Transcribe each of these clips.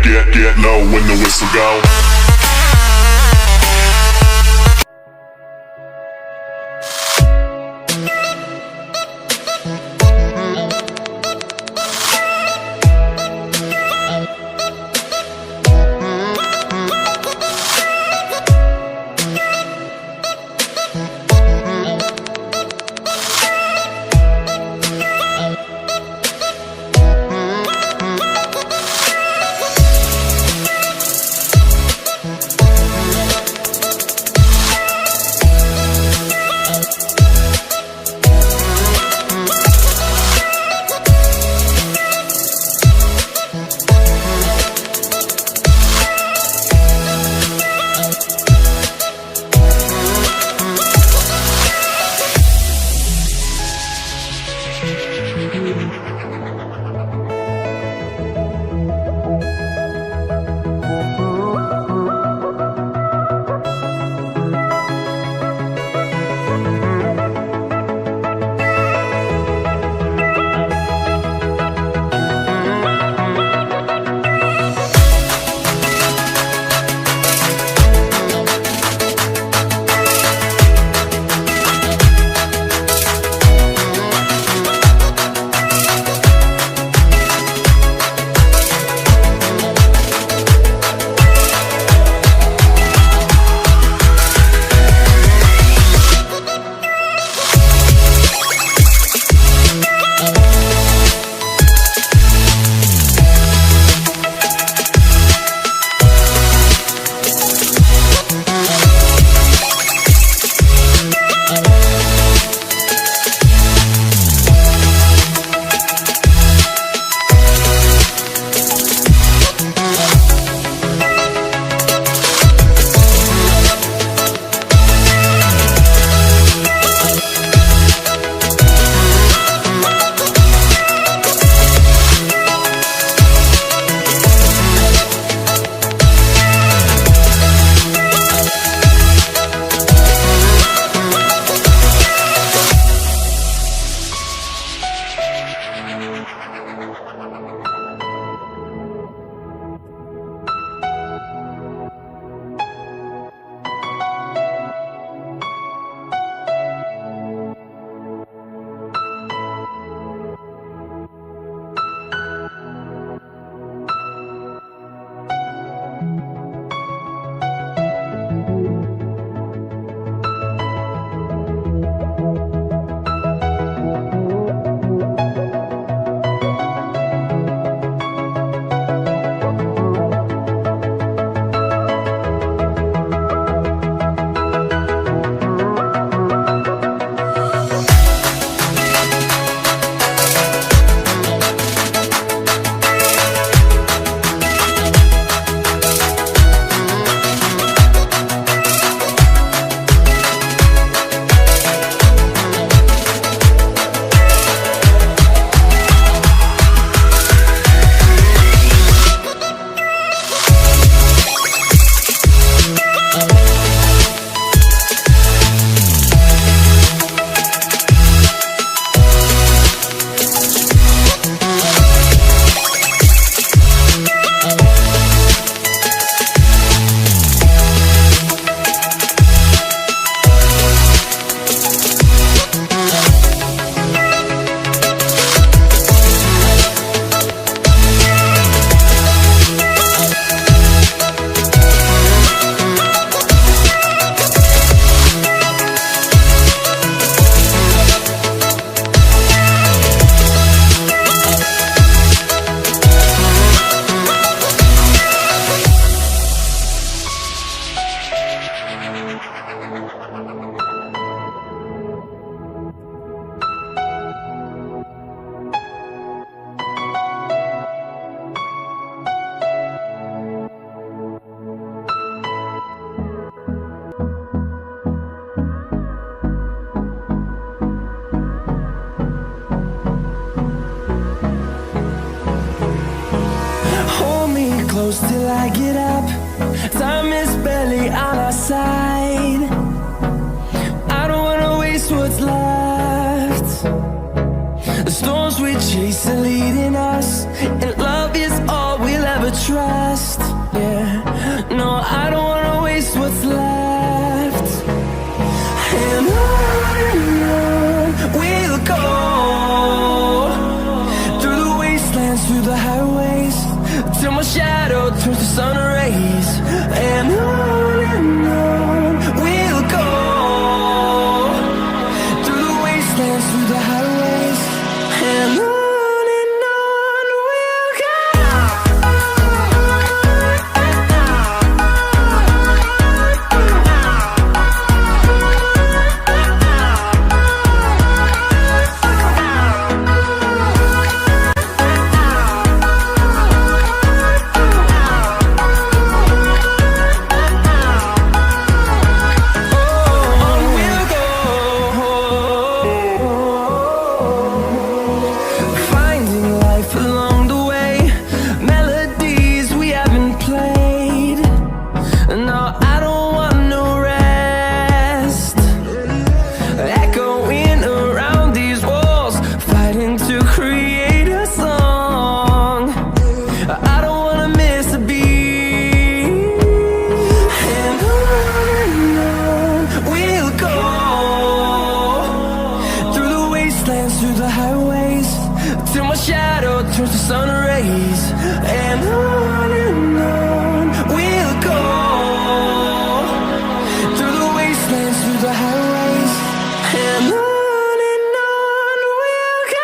get low when the whistle go. close till I get up. Time is barely on our side. I don't wanna waste what's left. The storms we chase are leading us, and love is all we'll ever trust. trust. Yeah, no, I don't wanna waste what's left. And on we'll go, through the wastelands, through the highways, till my shadow turns to sun rays. And on we'll go, through the wastelands, through the highways, and on we'll go. Through the highways, till my shadow turns to sun rays. And on we'll go, through the wastelands, through the highways, and on we'll go.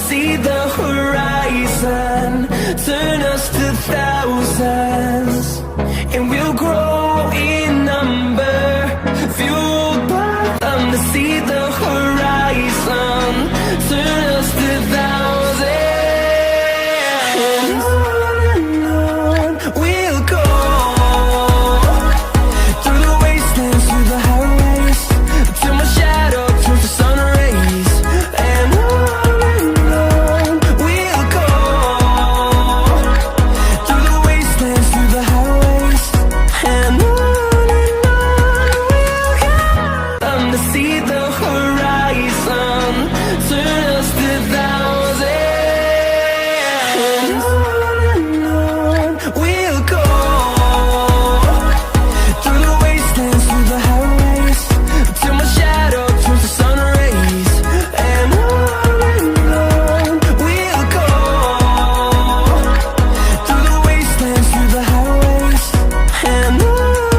See the horizon, turn us to thousands, and we'll grow in number, fueled by them to see the horizon, turn us to thousands, and on we'll go, through the wastelands, through the highways, till my shadow turns to sun rays, and on we'll go, through the wastelands, through the highways, and on we'll go. To see the horizon, turn us to thousands, and on we'll go, through the wastelands, through the highways, till my shadow turns to sun rays, and on we'll go, through the wastelands, through the highways, and on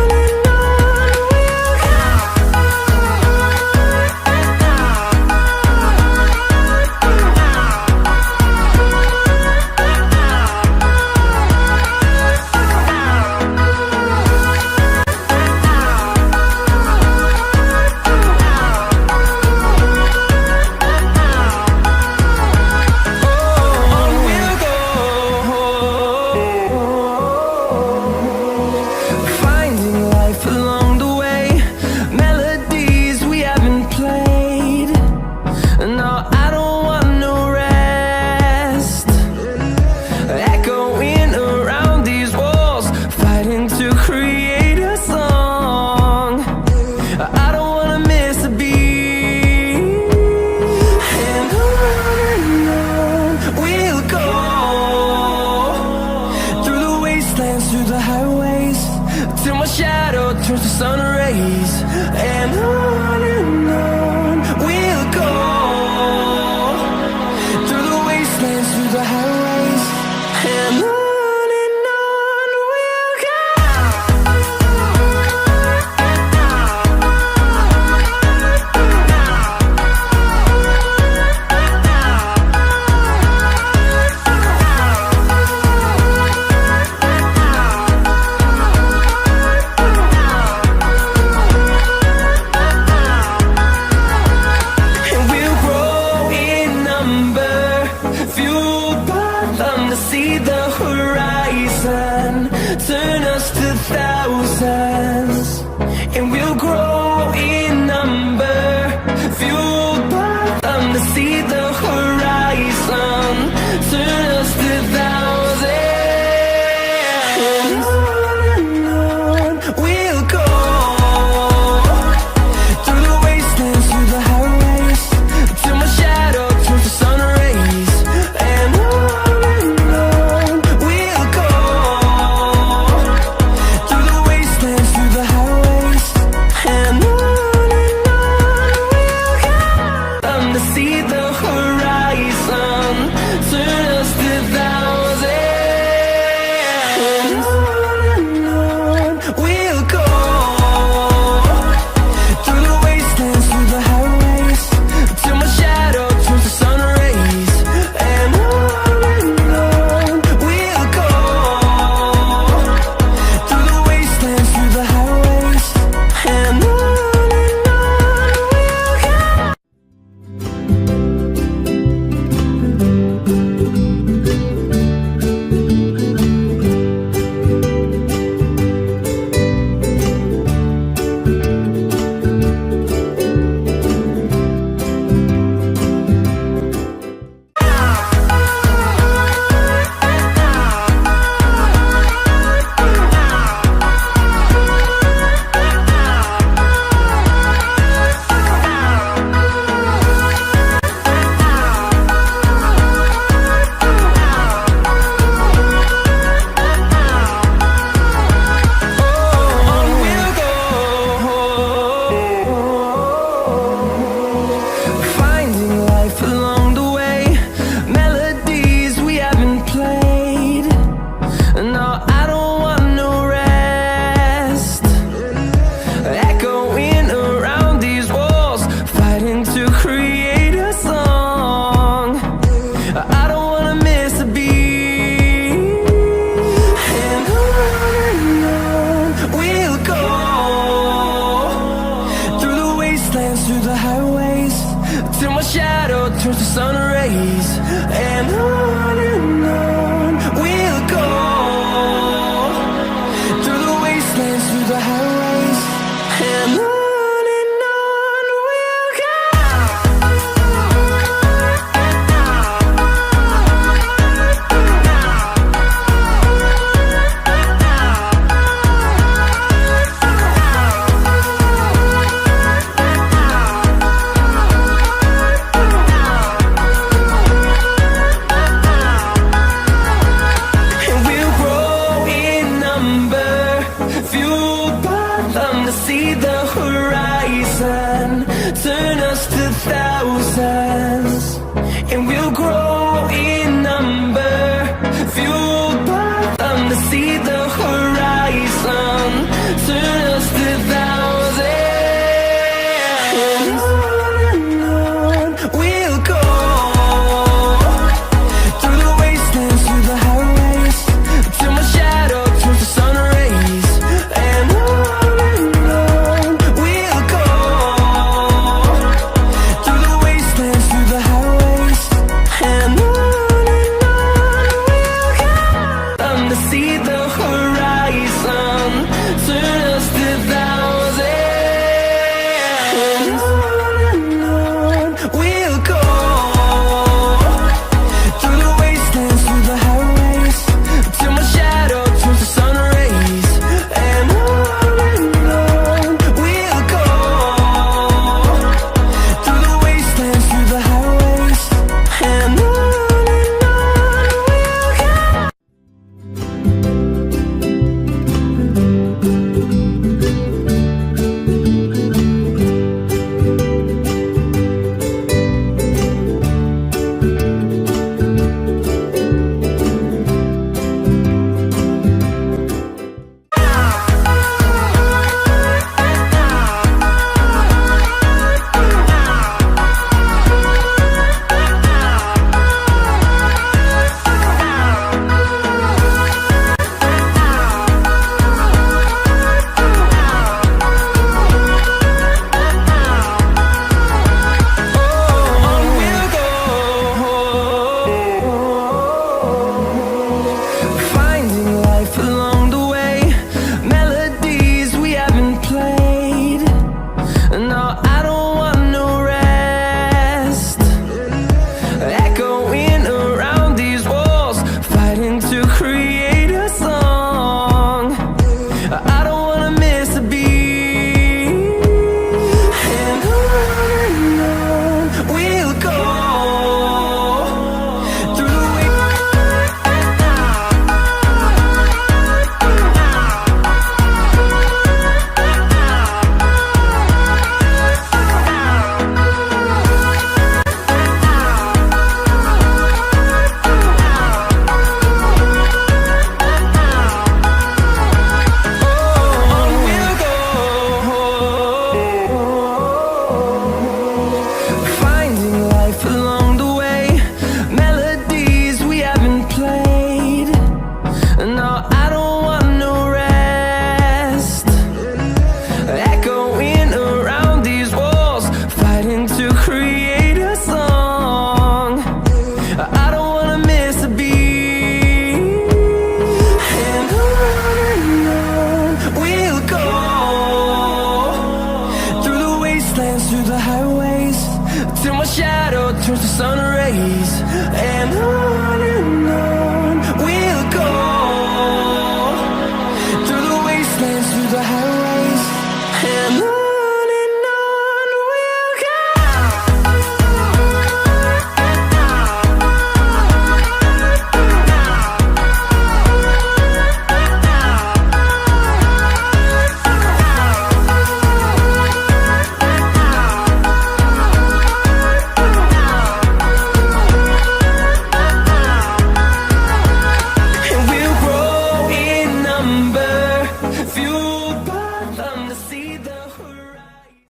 we'll go. Finding life along the way, melodies we haven't played. No, I don't want no rest. Echoing around these walls, fighting to create a song. I don't wanna miss a beat. And on we'll go, through the wastelands, through the highways, till my shadow turns to sun rays. And on we'll go, through the wastelands, through the highways, and on we'll go. turns to sun rays, and on we'll go, through the wastelands, through the highways, and on we'll go. And we'll grow in number, fueled by them to see the horizon, turn us to thousands.